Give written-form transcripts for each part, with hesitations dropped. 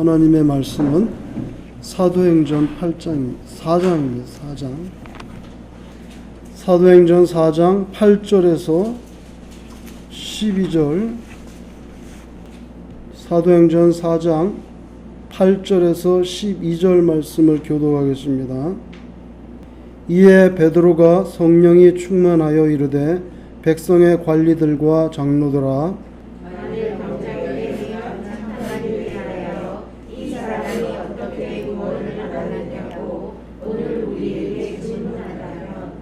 하나님의 말씀은 사도행전 4장입니다. 사도행전 4장 8절에서 12절, 사도행전 4장 8절에서 12절 말씀을 교독하겠습니다. 이에 베드로가 성령이 충만하여 이르되 백성의 관리들과 장로들아, 만일 병자에게 하나님을 위하여 이 사람이 어떻게 구원을 받았느냐고 오늘 우리에게 질문한다면,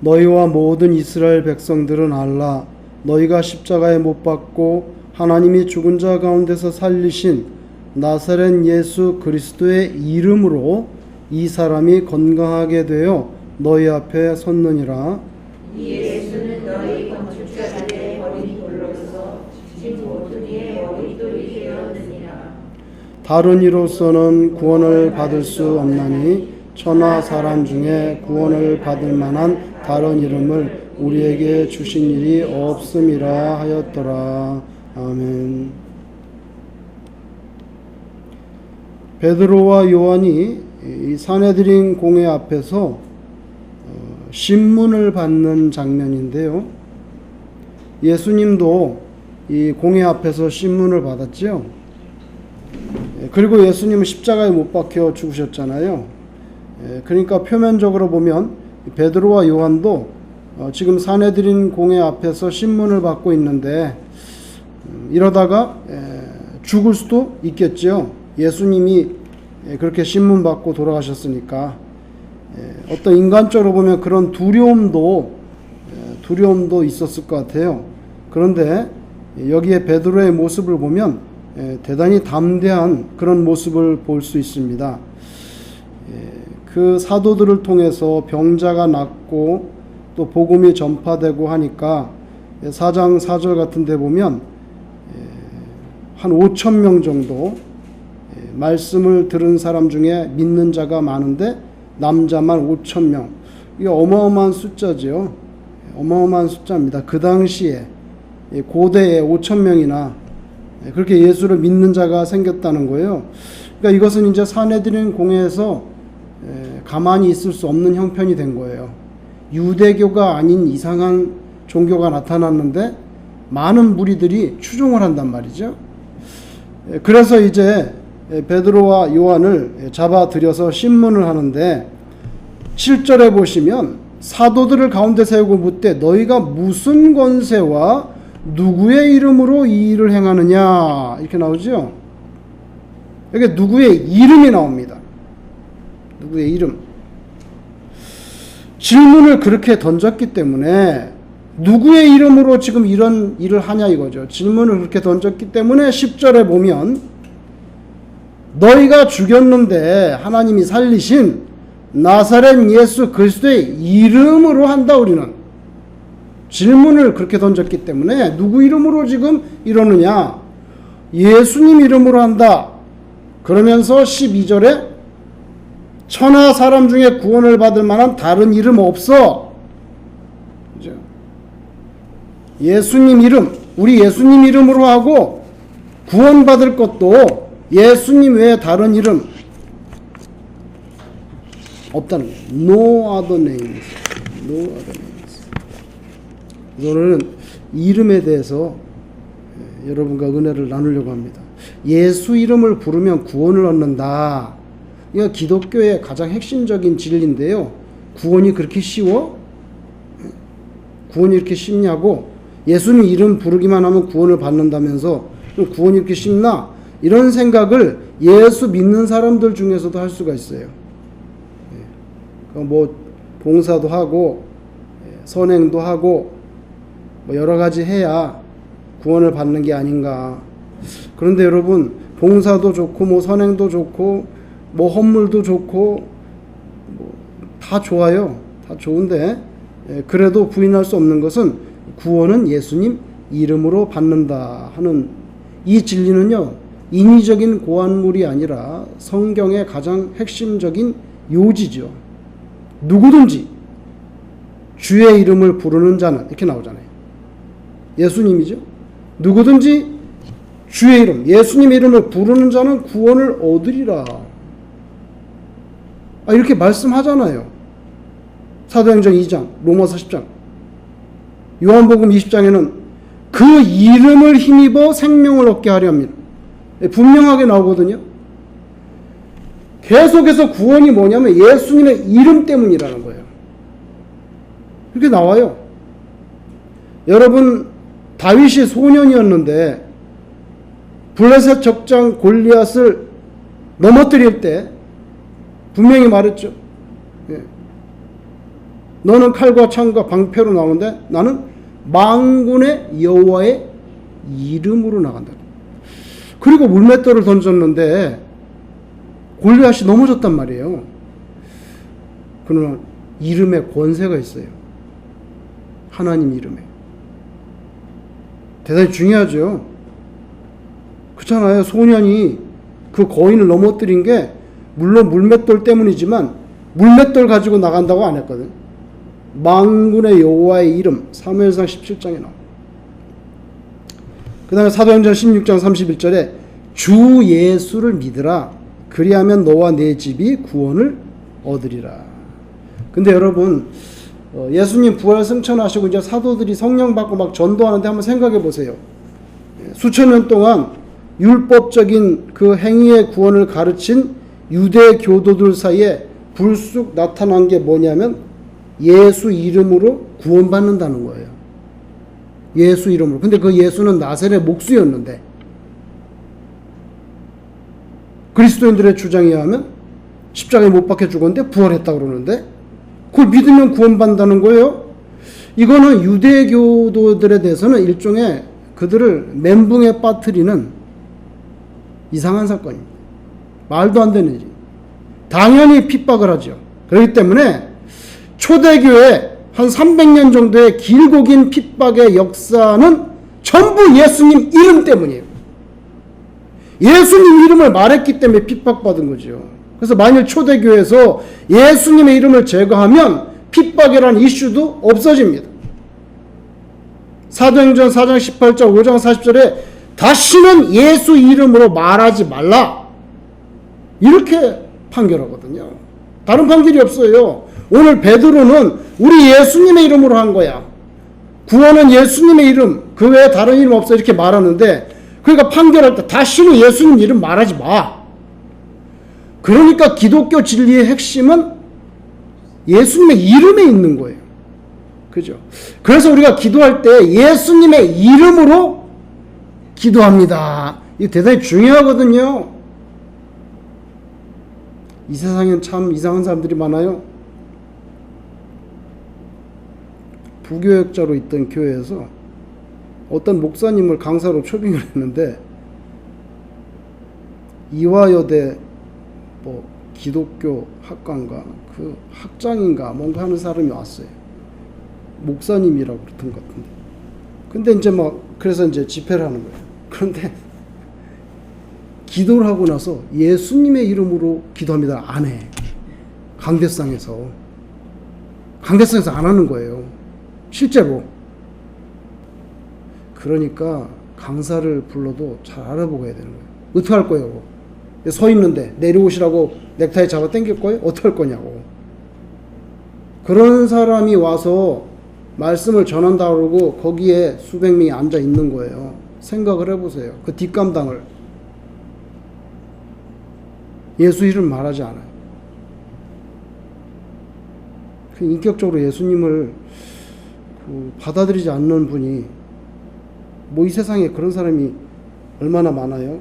너희와 모든 이스라엘 백성들은 알라. 너희가 십자가에 못 박고 하나님이 죽은 자 가운데서 살리신 나사렛 예수 그리스도의 이름으로 이 사람이 건강하게 되어 너희 앞에 섰느니라. 이 예수는 너희 건축자들의 어린 돌로서 진 모퉁이의 어린 돌이 되었느니라. 다른 이로서는 구원을 받을 수 없나니 천하 사람 중에 구원을 받을 만한 다른 이름을 우리에게 주신 일이 없음이라 하였더라. 아멘. 베드로와 요한이 이 산헤드린 공회 앞에서 신문을 받는 장면인데요. 예수님도 이 공회 앞에서 신문을 받았죠. 그리고 예수님은 십자가에 못 박혀 죽으셨잖아요. 그러니까 표면적으로 보면 베드로와 요한도 지금 산헤드린 공회 앞에서 신문을 받고 있는데 이러다가 죽을 수도 있겠죠. 예수님이 그렇게 신문 받고 돌아가셨으니까 어떤 인간적으로 보면 그런 두려움도 있었을 것 같아요. 그런데 여기에 베드로의 모습을 보면 대단히 담대한 그런 모습을 볼 수 있습니다. 그 사도들을 통해서 병자가 낫고 또 복음이 전파되고 하니까 4장 4절 같은 데 보면 한 5천 명 정도 말씀을 들은 사람 중에 믿는 자가 많은데 남자만 5천 명. 이게 어마어마한 숫자죠. 어마어마한 숫자입니다. 그 당시에 고대에 5천 명이나 그렇게 예수를 믿는 자가 생겼다는 거예요. 그러니까 이것은 이제 산헤드린 공회에서 가만히 있을 수 없는 형편이 된 거예요. 유대교가 아닌 이상한 종교가 나타났는데 많은 무리들이 추종을 한단 말이죠. 그래서 이제 베드로와 요한을 잡아들여서 신문을 하는데 7절에 보시면 사도들을 가운데 세우고 묻되 너희가 무슨 권세와 누구의 이름으로 이 일을 행하느냐 이렇게 나오죠. 여기 누구의 이름이 나옵니다. 누구의 이름. 질문을 그렇게 던졌기 때문에 누구의 이름으로 지금 이런 일을 하냐 이거죠. 질문을 그렇게 던졌기 때문에 10절에 보면 너희가 죽였는데 하나님이 살리신 나사렛 예수 그리스도의 이름으로 한다. 우리는 질문을 그렇게 던졌기 때문에 누구 이름으로 지금 이러느냐, 예수님 이름으로 한다. 그러면서 12절에 천하 사람 중에 구원을 받을 만한 다른 이름 없어. 예수님 이름, 우리 예수님 이름으로 하고 구원받을 것도 예수님 외에 다른 이름 없다는 거예요. No other names. No other names. 오늘은 이름에 대해서 여러분과 은혜를 나누려고 합니다. 예수 이름을 부르면 구원을 얻는다. 이거 기독교의 가장 핵심적인 진리인데요. 구원이 그렇게 쉬워? 구원이 이렇게 쉽냐고? 예수님 이름 부르기만 하면 구원을 받는다면서 구원이 이렇게 쉽나? 이런 생각을 예수 믿는 사람들 중에서도 할 수가 있어요. 뭐 봉사도 하고 선행도 하고 뭐 여러 가지 해야 구원을 받는 게 아닌가. 그런데 여러분, 봉사도 좋고 뭐 선행도 좋고 뭐 헌물도 좋고 뭐 다 좋아요. 다 좋은데 그래도 부인할 수 없는 것은 구원은 예수님 이름으로 받는다 하는 이 진리는요, 인위적인 고안물이 아니라 성경의 가장 핵심적인 요지죠. 누구든지 주의 이름을 부르는 자는 이렇게 나오잖아요. 예수님이죠. 누구든지 주의 이름, 예수님의 이름을 부르는 자는 구원을 얻으리라. 이렇게 말씀하잖아요. 사도행전 2장, 로마서 10장, 요한복음 20장에는 그 이름을 힘입어 생명을 얻게 하려 합니다. 분명하게 나오거든요. 계속해서 구원이 뭐냐면 예수님의 이름 때문이라는 거예요. 이렇게 나와요. 여러분, 다윗이 소년이었는데 블레셋 적장 골리앗을 넘어뜨릴 때 분명히 말했죠. 너는 칼과 창과 방패로 나오는데 나는 만군의 여호와의 이름으로 나간다. 그리고 물맷돌을 던졌는데 골리앗이 넘어졌단 말이에요. 그러나 이름에 권세가 있어요. 하나님 이름에. 대단히 중요하죠. 그렇잖아요. 소년이 그 거인을 넘어뜨린 게 물론 물맷돌 때문이지만 물맷돌 가지고 나간다고 안 했거든. 만군의 여호와의 이름, 사무엘상 17장에 나와. 그 다음에 사도행전 16장 31절에 주 예수를 믿으라. 그리하면 너와 내 집이 구원을 얻으리라. 근데 여러분, 예수님 부활 승천하시고 이제 사도들이 성령 받고 막 전도하는데 한번 생각해 보세요. 수천 년 동안 율법적인 그 행위의 구원을 가르친 유대 교도들 사이에 불쑥 나타난 게 뭐냐면 예수 이름으로 구원받는다는 거예요. 예수 이름으로. 근데 그 예수는 나사렛 목수였는데 그리스도인들의 주장에 의하면 십자가에 못 박혀 죽었는데 부활했다고 그러는데 그걸 믿으면 구원받는다는 거예요. 이거는 유대교도들에 대해서는 일종의 그들을 멘붕에 빠뜨리는 이상한 사건입니다. 말도 안 되는 일이. 당연히 핍박을 하죠. 그렇기 때문에 초대교회 한 300년 정도의 길고 긴 핍박의 역사는 전부 예수님 이름 때문이에요. 예수님 이름을 말했기 때문에 핍박받은 거죠. 그래서 만일 초대교회에서 예수님의 이름을 제거하면 핍박이라는 이슈도 없어집니다. 사도행전 4장 18절 5장 40절에 다시는 예수 이름으로 말하지 말라 이렇게 판결하거든요. 다른 판결이 없어요. 오늘 베드로는 우리 예수님의 이름으로 한 거야. 구원은 예수님의 이름, 그 외에 다른 이름 없어 이렇게 말하는데 그러니까 판결할 때 다시는 예수님 이름 말하지 마. 그러니까 기독교 진리의 핵심은 예수님의 이름에 있는 거예요. 그죠? 그래서 우리가 기도할 때 예수님의 이름으로 기도합니다. 이게 대단히 중요하거든요. 이 세상엔 참 이상한 사람들이 많아요. 부교역자로 있던 교회에서 어떤 목사님을 강사로 초빙을 했는데 이화여대 뭐 기독교 학과인가 그 학장인가 뭔가 하는 사람이 왔어요. 목사님이라고 그랬던 것 같은데. 근데 이제 막 그래서 이제 집회를 하는 거예요. 그런데 기도를 하고 나서 예수님의 이름으로 기도합니다. 안 해. 강대상에서 안 하는 거예요. 실제로. 그러니까 강사를 불러도 잘 알아보고 해야 되는 거예요. 어떻게 할 거예요? 서 있는데 내려오시라고 넥타이 잡아 당길 거예요? 어떻게 할 거냐고. 그런 사람이 와서 말씀을 전한다고 그러고 거기에 수백 명이 앉아 있는 거예요. 생각을 해보세요. 그 뒷감당을. 예수 이름 말하지 않아요. 인격적으로 예수님을 받아들이지 않는 분이 뭐 이 세상에 그런 사람이 얼마나 많아요?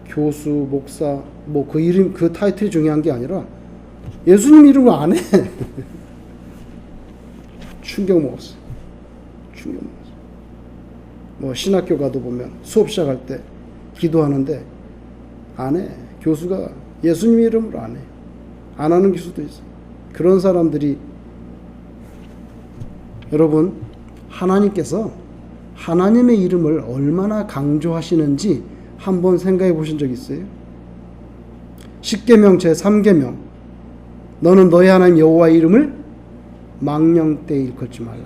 교수, 목사, 뭐 그 이름, 그 타이틀이 중요한 게 아니라 예수님 이름을 안 해. 충격 먹었어. 뭐 신학교 가도 보면 수업 시작할 때 기도하는데 안 해. 교수가 예수님 이름으로 안 해. 안 하는 교수도 있어. 그런 사람들이 여러분 하나님께서 하나님의 이름을 얼마나 강조하시는지 한번 생각해 보신 적 있어요? 십계명 제3계명 너는 너의 하나님 여호와의 이름을 망령 때 일컫지 말라.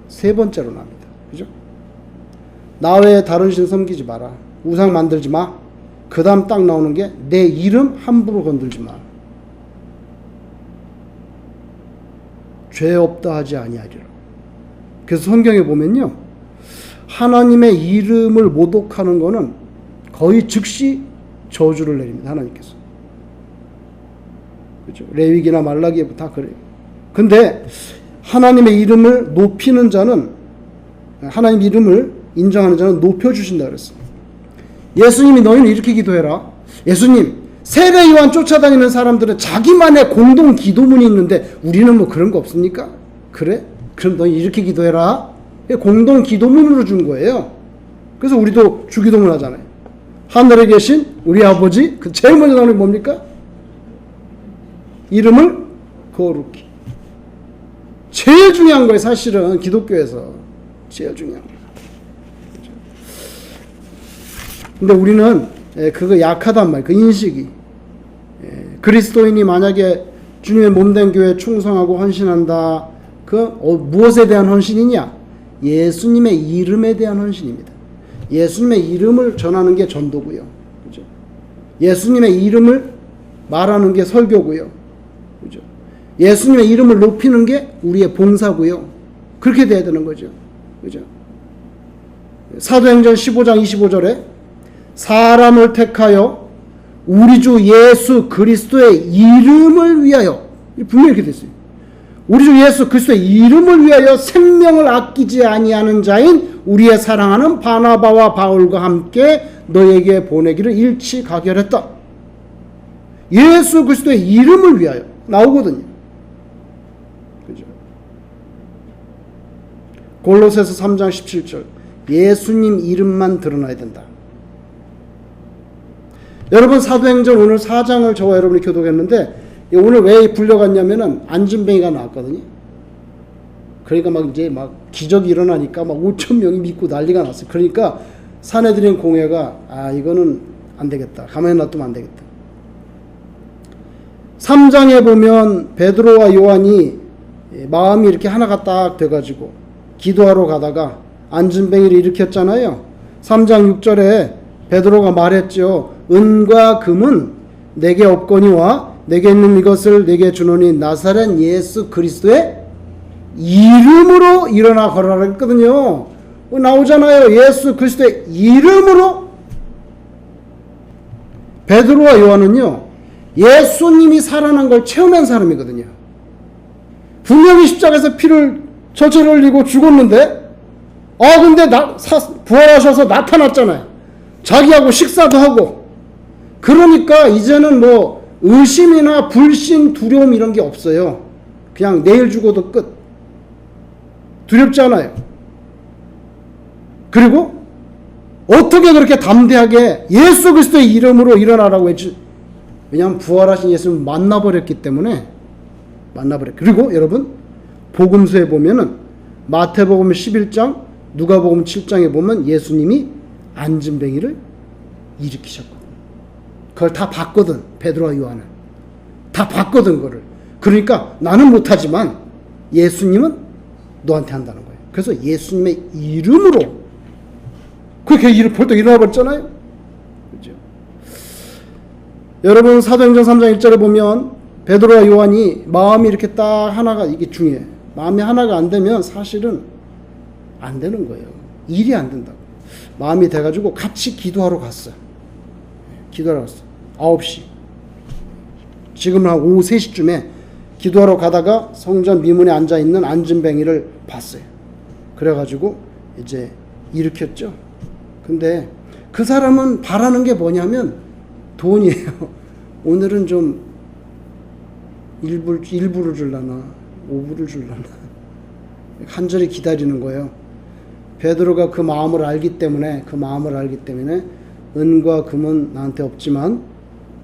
세 번째로 나옵니다. 그죠? 나 외에 다른 신 섬기지 마라. 우상 만들지 마. 그 다음 딱 나오는 게 내 이름 함부로 건들지 마. 죄 없다 하지 아니하리라. 그래서 성경에 보면요, 하나님의 이름을 모독하는 거는 거의 즉시 저주를 내립니다. 하나님께서. 그렇죠? 레위기나 말라기에 다 그래요. 근데 하나님의 이름을 높이는 자는, 하나님 이름을 인정하는 자는 높여주신다 그랬어요. 예수님이 너희는 이렇게 기도해라. 예수님, 세례 요한 쫓아다니는 사람들은 자기만의 공동 기도문이 있는데 우리는 뭐 그런 거 없습니까? 그래? 그럼 너희 이렇게 기도해라. 공동 기도문으로 준 거예요. 그래서 우리도 주기도문 하잖아요. 하늘에 계신 우리 아버지, 그 제일 먼저 나오는 게 뭡니까? 이름을 거룩히. 제일 중요한 거예요, 사실은. 기독교에서 제일 중요한 거예요. 근데 우리는 그거 약하단 말이에요. 그 인식이. 그리스도인이 만약에 주님의 몸된 교회에 충성하고 헌신한다. 무엇에 대한 헌신이냐? 예수님의 이름에 대한 헌신입니다. 예수님의 이름을 전하는 게 전도고요. 그죠? 예수님의 이름을 말하는 게 설교고요. 그죠? 예수님의 이름을 높이는 게 우리의 봉사고요. 그렇게 돼야 되는 거죠. 그죠? 사도행전 15장 25절에 사람을 택하여 우리 주 예수 그리스도의 이름을 위하여, 분명히 이렇게 됐어요. 우리 주 예수 그리스도의 이름을 위하여 생명을 아끼지 아니하는 자인 우리의 사랑하는 바나바와 바울과 함께 너에게 보내기를 일치 가결했다. 예수 그리스도의 이름을 위하여 나오거든요. 그죠? 골로새서 3장 17절 예수님 이름만 드러나야 된다. 여러분, 사도행전 오늘 4장을 저와 여러분이 교독했는데 오늘 왜 불려갔냐면은 안진뱅이가 나왔거든요. 그러니까 막 이제 막 기적이 일어나니까 막 5천 명이 믿고 난리가 났어요. 그러니까 사내들인 공회가 이거는 안 되겠다. 가만히 놔두면 안 되겠다. 3장에 보면 베드로와 요한이 마음이 이렇게 하나가 딱 돼가지고 기도하러 가다가 안진뱅이를 일으켰잖아요. 3장 6절에 베드로가 말했죠. 은과 금은 내게 없거니와 내게 있는 이것을 내게 주노니 나사렛 예수 그리스도의 이름으로 일어나 걸어라 했거든요. 나오잖아요. 예수 그리스도의 이름으로. 베드로와 요한은요, 예수님이 살아난 걸 체험한 사람이거든요. 분명히 십자가에서 피를 절절 흘리고 죽었는데, 근데 부활하셔서 나타났잖아요. 자기하고 식사도 하고. 그러니까 이제는 뭐 의심이나 불신, 두려움 이런 게 없어요. 그냥 내일 죽어도 끝. 두렵지 않아요. 그리고 어떻게 그렇게 담대하게 예수 그리스도의 이름으로 일어나라고 했지? 왜냐하면 부활하신 예수를 만나버렸기 때문에. 그리고 여러분, 복음서에 보면은 마태복음 11장, 누가복음 7장에 보면 예수님이 안진뱅이를 일으키셨거든. 그걸 다 봤거든. 베드로와 요한은 다 봤거든. 그거를. 그러니까 나는 못하지만 예수님은 너한테 한다는 거예요. 그래서 예수님의 이름으로 그렇게 이름 벌떡 일어나 버렸잖아요. 그렇죠? 여러분, 사도행전 3장 1절에 보면 베드로와 요한이 마음이 이렇게 딱 하나가, 이게 중요해. 마음이 하나가 안 되면 사실은 안 되는 거예요. 일이 안 된다고. 마음이 돼가지고 같이 기도하러 갔어요. 9시. 지금 한 오후 3시쯤에 기도하러 가다가 성전 미문에 앉아있는 안진뱅이를 봤어요. 그래가지고 이제 일으켰죠. 근데 그 사람은 바라는 게 뭐냐면 돈이에요. 오늘은 좀 1불을 줄라나 5불을 줄라나 간절히 기다리는 거예요. 베드로가 그 마음을 알기 때문에 은과 금은 나한테 없지만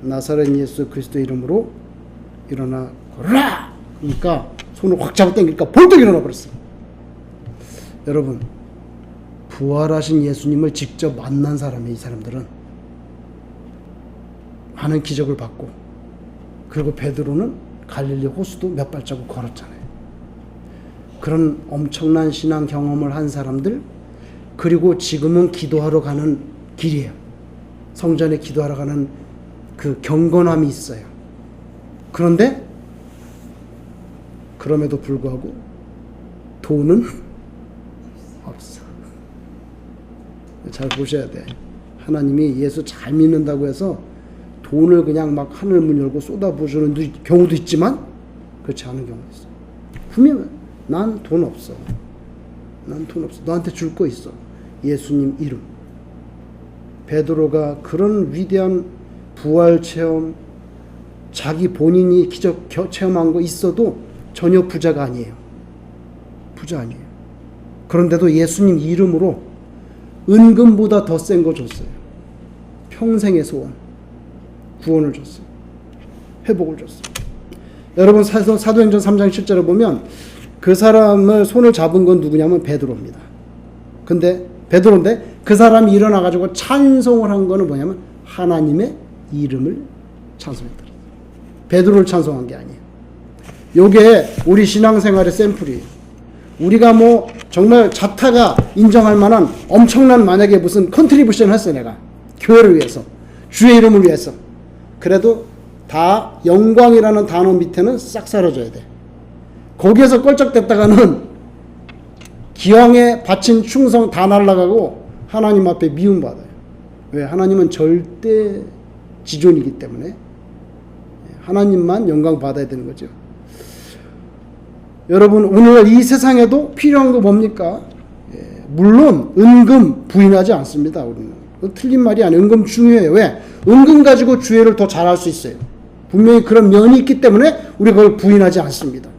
나사렛 예수 그리스도 이름으로 일어나 걸어라. 그러니까 손을 확 잡아 당기니까 벌떡 일어나 버렸어요. 여러분, 부활하신 예수님을 직접 만난 사람이, 이 사람들은 많은 기적을 받고, 그리고 베드로는 갈릴리 호수도 몇 발자국 걸었잖아요. 그런 엄청난 신앙 경험을 한 사람들, 그리고 지금은 기도하러 가는 길이에요. 성전에 기도하러 가는 그 경건함이 있어요. 그런데 그럼에도 불구하고 돈은 없어. 잘 보셔야 돼. 하나님이 예수 잘 믿는다고 해서 돈을 그냥 막 하늘 문 열고 쏟아부어주는 경우도 있지만 그렇지 않은 경우도 있어. 분명히 난 돈 없어. 난 돈 없어. 너한테 줄 거 있어. 예수님 이름. 베드로가 그런 위대한 부활 체험, 자기 본인이 기적 체험한 거 있어도 전혀 부자가 아니에요. 부자 아니에요. 그런데도 예수님 이름으로 은금보다 더 센 거 줬어요. 평생의 소원, 구원을 줬어요. 회복을 줬어요. 여러분 사도행전 3장 7절을 보면 그 사람을 손을 잡은 건 누구냐면 베드로입니다. 근데 베드로인데 그 사람이 일어나가지고 찬송을 한 거는 뭐냐면 하나님의 이름을 찬송했다. 베드로를 찬송한 게 아니에요. 요게 우리 신앙생활의 샘플이에요. 우리가 뭐 정말 자타가 인정할 만한 엄청난 만약에 무슨 컨트리뷰션 했어 내가 교회를 위해서 주의 이름을 위해서 그래도 다 영광이라는 단어 밑에는 싹 사라져야 돼. 거기에서 껄쩍댔다가는 기왕에 바친 충성 다 날아가고 하나님 앞에 미움받아요. 왜? 하나님은 절대 지존이기 때문에 하나님만 영광 받아야 되는 거죠. 여러분 오늘날 이 세상에도 필요한 거 뭡니까? 물론 은금 부인하지 않습니다. 우리는 틀린 말이 아니에요. 은금 중요해요. 왜? 은금 가지고 주회를 더 잘할 수 있어요. 분명히 그런 면이 있기 때문에 우리가 그걸 부인하지 않습니다.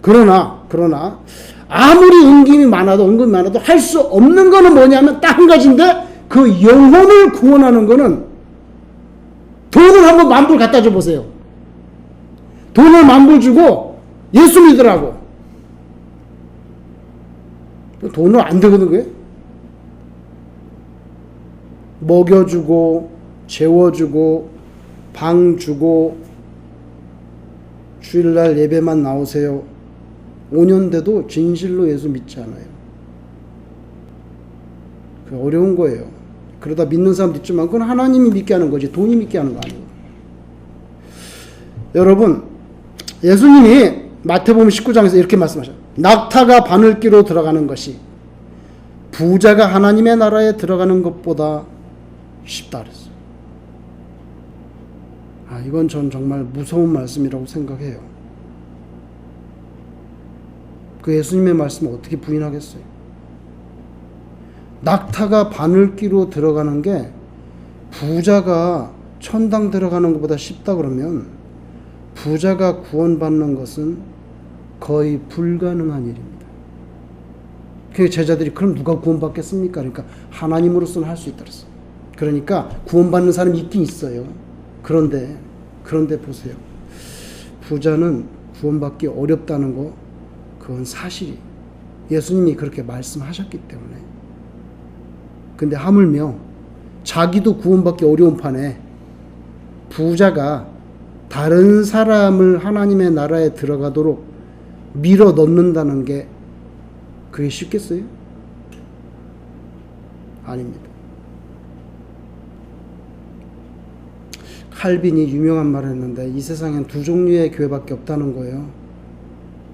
그러나 아무리 은금이 많아도 할 수 없는 거는 뭐냐면 딱 한 가지인데 그 영혼을 구원하는 거는 돈을 한번 만불 갖다 줘 보세요. 돈을 만불 주고 예수 믿으라고. 돈은 안 되거든 그게. 먹여주고 재워주고 방 주고 주일날 예배만 나오세요. 5년 돼도 진실로 예수 믿지 않아요. 그 어려운 거예요. 그러다 믿는 사람도 있지만 그건 하나님이 믿게 하는 거지 돈이 믿게 하는 거 아니에요. 여러분 예수님이 마태복음 19장에서 이렇게 말씀하셨어요. 낙타가 바늘귀로 들어가는 것이 부자가 하나님의 나라에 들어가는 것보다 쉽다 그랬어요. 이건 전 정말 무서운 말씀이라고 생각해요. 그 예수님의 말씀을 어떻게 부인하겠어요? 낙타가 바늘귀로 들어가는 게 부자가 천당 들어가는 것보다 쉽다 그러면 부자가 구원받는 것은 거의 불가능한 일입니다. 그 제자들이 그럼 누가 구원받겠습니까? 그러니까 하나님으로서는 할 수 있다 그랬어요. 그러니까 구원받는 사람이 있긴 있어요. 그런데 보세요. 부자는 구원받기 어렵다는 거 그건 사실이 예수님이 그렇게 말씀하셨기 때문에. 근데 하물며 자기도 구원받기 어려운 판에 부자가 다른 사람을 하나님의 나라에 들어가도록 밀어 넣는다는 게 그게 쉽겠어요? 아닙니다. 칼빈이 유명한 말을 했는데 이 세상엔 두 종류의 교회밖에 없다는 거예요.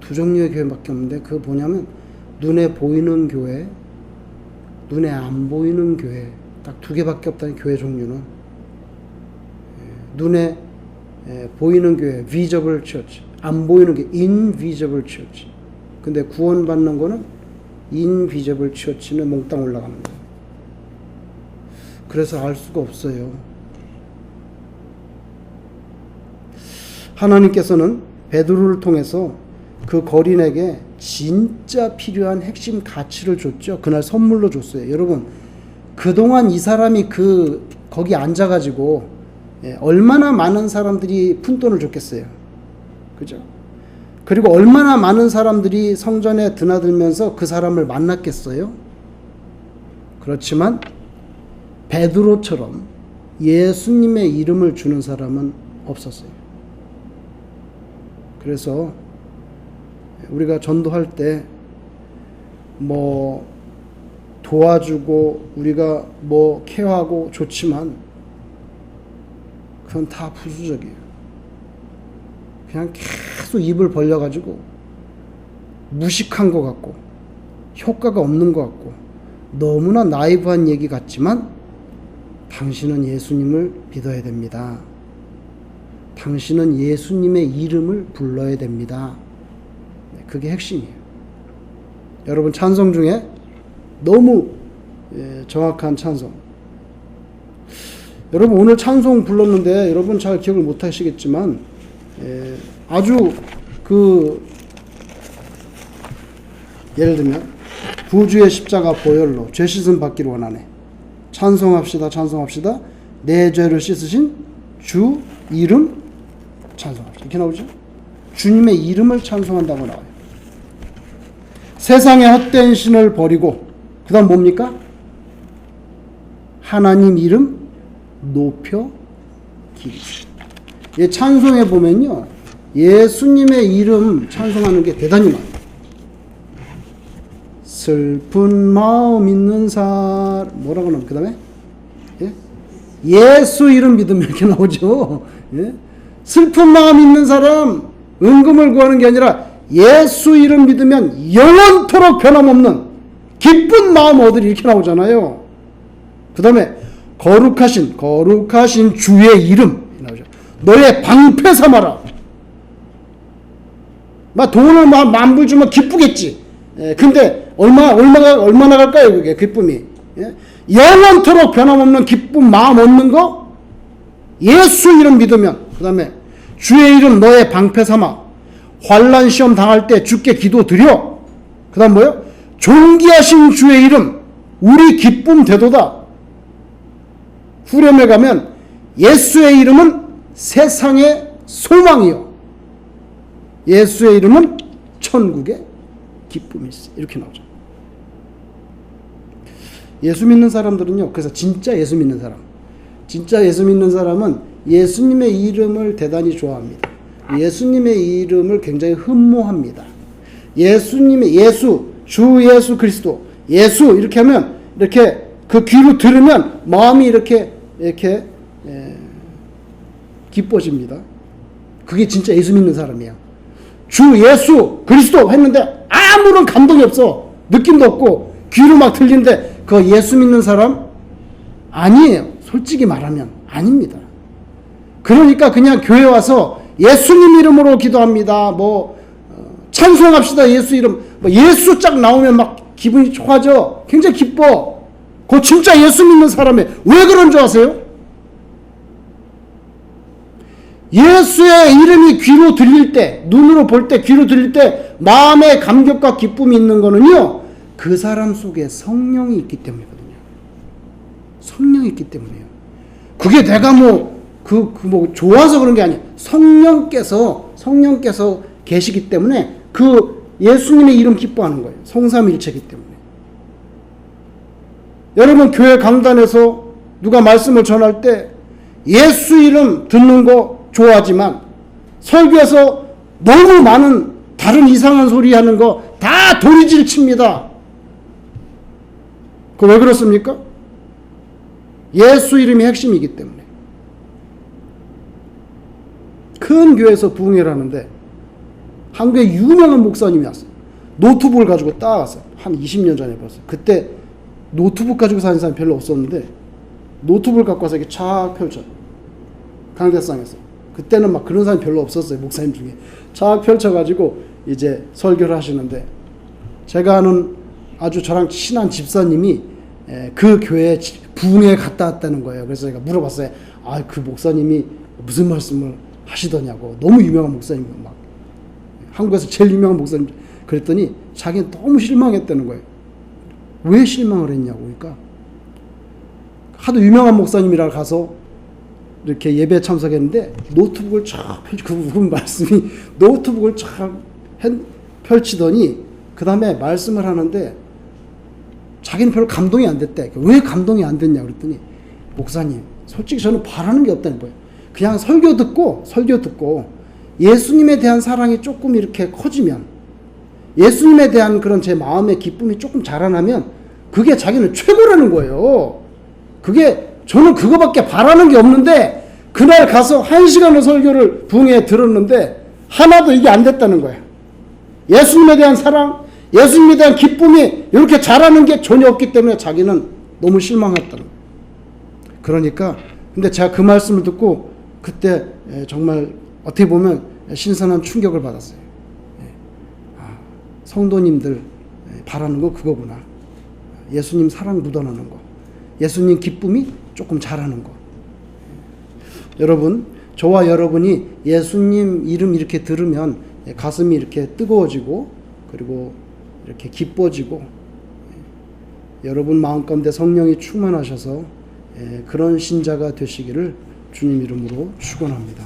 두 종류의 교회밖에 없는데 그거 뭐냐면 눈에 보이는 교회, 눈에 안 보이는 교회 딱 두 개밖에 없다는 교회 종류는. 눈에 보이는 교회 visible church, 안 보이는 게 invisible church. 근데 구원받는 거는 invisible church는 몽땅 올라가는 거예요. 그래서 알 수가 없어요. 하나님께서는 베드로를 통해서 그 거린에게 진짜 필요한 핵심 가치를 줬죠. 그날 선물로 줬어요. 여러분 그동안 이 사람이 거기 앉아가지고 얼마나 많은 사람들이 푼돈을 줬겠어요. 그죠? 그리고 얼마나 많은 사람들이 성전에 드나들면서 그 사람을 만났겠어요. 그렇지만 베드로처럼 예수님의 이름을 주는 사람은 없었어요. 그래서 우리가 전도할 때 뭐 도와주고 우리가 뭐 케어하고 좋지만 그건 다 부수적이에요. 그냥 계속 입을 벌려가지고 무식한 것 같고 효과가 없는 것 같고 너무나 나이브한 얘기 같지만 당신은 예수님을 믿어야 됩니다. 당신은 예수님의 이름을 불러야 됩니다. 그게 핵심이에요. 여러분 찬송 중에 너무 정확한 찬송. 여러분 오늘 찬송 불렀는데 여러분 잘 기억을 못 하시겠지만 아주 예를 들면 구주의 십자가 보혈로 죄 씻음 받기를 원하네. 찬송합시다. 찬송합시다. 내 죄를 씻으신 주 이름 찬송합시다. 이렇게 나오죠. 주님의 이름을 찬송한다고 나와요. 세상의 헛된 신을 버리고 그 다음 뭡니까? 하나님 이름 높여 기리시. 찬송에 보면요 예수님의 이름 찬송하는 게 대단히 많아요. 슬픈 마음 있는 사람 뭐라고 나오면 그 다음에 예수 이름 믿으면 이렇게 나오죠. 슬픈 마음 있는 사람 은금을 구하는 게 아니라 예수 이름 믿으면 영원토록 변함없는 기쁜 마음 얻으리 이렇게 나오잖아요. 그 다음에 거룩하신 주의 이름 나오죠. 너의 방패 삼아라. 막 돈을 막 만불 주면 기쁘겠지. 근데 얼마나 갈까요 그게 기쁨이? 영원토록 변함없는 기쁜 마음 얻는 거 예수 이름 믿으면 그 다음에 주의 이름 너의 방패 삼아 환난 시험 당할 때 주께 기도 드려. 그 다음 뭐요? 존귀하신 주의 이름 우리 기쁨 되도다. 후렴에 가면 예수의 이름은 세상의 소망이요 예수의 이름은 천국의 기쁨일세. 이렇게 나오죠. 예수 믿는 사람들은요 그래서 진짜 예수 믿는 사람은 예수님의 이름을 대단히 좋아합니다. 예수님의 이름을 굉장히 흠모합니다. 주 예수 그리스도 예수 이렇게 하면 이렇게 그 귀로 들으면 마음이 이렇게 기뻐집니다. 그게 진짜 예수 믿는 사람이에요. 주 예수 그리스도 했는데 아무런 감동이 없어. 느낌도 없고 귀로 막 들리는데 그거 예수 믿는 사람 아니에요. 솔직히 말하면 아닙니다. 그러니까 그냥 교회 와서 예수님 이름으로 기도합니다. 찬송합시다. 예수 이름 예수 쫙 나오면 막 기분이 좋아져. 굉장히 기뻐. 그거 진짜 예수 믿는 사람이에요. 왜 그런 줄 아세요? 예수의 이름이 귀로 들릴 때, 눈으로 볼 때, 귀로 들릴 때 마음의 감격과 기쁨이 있는 거는요 그 사람 속에 성령이 있기 때문이거든요. 성령이 있기 때문이에요. 그게 내가 좋아서 그런 게 아니에요. 성령께서 계시기 때문에 그 예수님의 이름 기뻐하는 거예요. 성삼일체이기 때문에. 여러분 교회 강단에서 누가 말씀을 전할 때 예수 이름 듣는 거 좋아하지만 설교에서 너무 많은 다른 이상한 소리 하는 거 다 도리질 칩니다. 그 왜 그렇습니까? 예수 이름이 핵심이기 때문에. 큰 교회에서 부흥회를 하는데 한국에 유명한 목사님이 왔어요. 노트북을 가지고 딱 왔어요. 한 20년 전에 벌써. 그때 노트북 가지고 사는 사람이 별로 없었는데 노트북을 갖고 와서 이렇게 쫙 펼쳐. 강대상에서. 그때는 막 그런 사람이 별로 없었어요. 목사님 중에. 쫙 펼쳐가지고 이제 설교를 하시는데 제가 아는 아주 저랑 친한 집사님이 그 교회에 부흥회에 갔다 왔다는 거예요. 그래서 제가 물어봤어요. 그 목사님이 무슨 말씀을 하시더냐고. 너무 유명한 목사님이에요. 막 한국에서 제일 유명한 목사님. 그랬더니 자기는 너무 실망했다는 거예요. 왜 실망을 했냐고. 그러니까 하도 유명한 목사님이라 가서 이렇게 예배에 참석했는데 노트북을 쫙 그분 말씀이 노트북을 쫙 펼치더니 그 다음에 말씀을 하는데 자기는 별로 감동이 안 됐대. 왜 감동이 안 됐냐 그랬더니 목사님 솔직히 저는 바라는 게 없다는 거예요. 그냥 설교 듣고 예수님에 대한 사랑이 조금 이렇게 커지면 예수님에 대한 그런 제 마음의 기쁨이 조금 자라나면 그게 자기는 최고라는 거예요. 저는 그거밖에 바라는 게 없는데 그날 가서 1시간의 설교를 부흥회 들었는데 하나도 이게 안 됐다는 거예요. 예수님에 대한 사랑, 예수님에 대한 기쁨이 이렇게 자라는 게 전혀 없기 때문에 자기는 너무 실망했다는 거예요. 그러니까 근데 제가 그 말씀을 듣고 그때 정말 어떻게 보면 신선한 충격을 받았어요. 성도님들 바라는 거 그거구나. 예수님 사랑 묻어나는 거, 예수님 기쁨이 조금 자라는 거. 여러분, 저와 여러분이 예수님 이름 이렇게 들으면 가슴이 이렇게 뜨거워지고 그리고 이렇게 기뻐지고 여러분 마음 가운데 성령이 충만하셔서 그런 신자가 되시기를 주님 이름으로 축원합니다.